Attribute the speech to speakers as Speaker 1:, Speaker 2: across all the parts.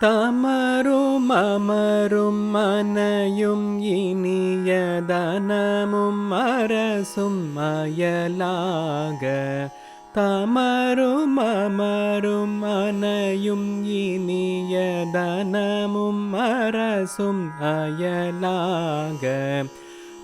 Speaker 1: தமரும் அமரும் மனையும் இனிய தனமும் அரசும் அயலாக. தமரும் அமரும் மனையும் இனிய தனமும் அரசும் அயலாக.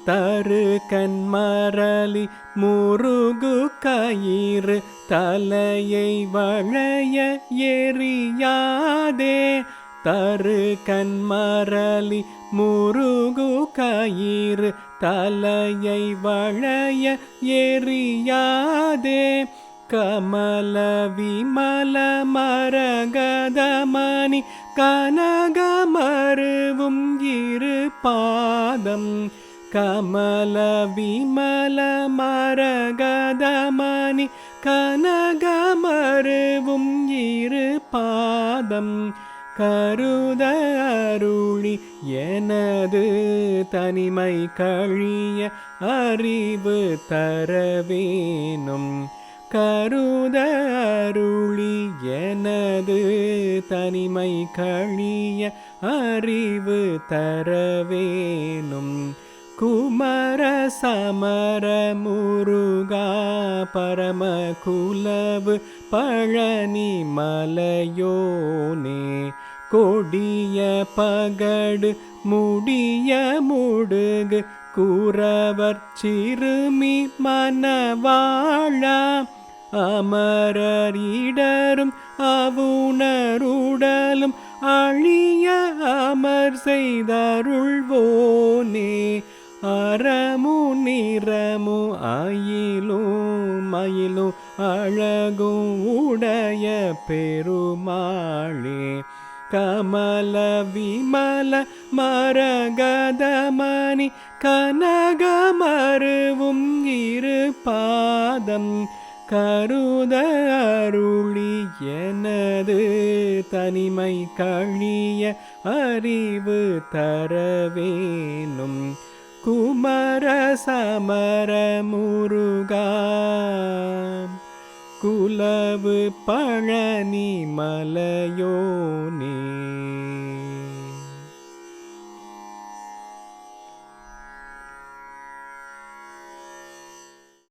Speaker 1: தரு கண்மரளி முருகு கயிறு தலையை வளைய எறியாதே. தரு கண்மரளி முருகு கயிறு தலையை வளைய எறியாதே. கமல விமல மரகதமணி கனகமருவும் இரு பாதம். கமல விமல மரகதமணி கனகமருவும் இரு பாதம். கருத அருளி எனது தனிமை கழிய அறிவு தரவேனும். கருத அருளி எனது தனிமை கழிய அறிவு தரவேனும். குமர சமர முருகா பரம குலவு பழனி மலையோனே. கொடிய பகடு முடிய முடுகு குறவர் சிறுமி மனவாழா. அமரரிடரும் அவுணருடலும் அழிய அமர் செய்தருள்வோனே. அறமு நிறமு அயிலும் மயிலும் அழகும் உடைய பெருமாளே. கமல விமல மரகதமணி கனகமருவும் இரு பாதம். கருத அருளி எனது தனிமை கழிய அறிவு தரவேனும். குமர சமர முருகா குலவு பழனி மலையோனே.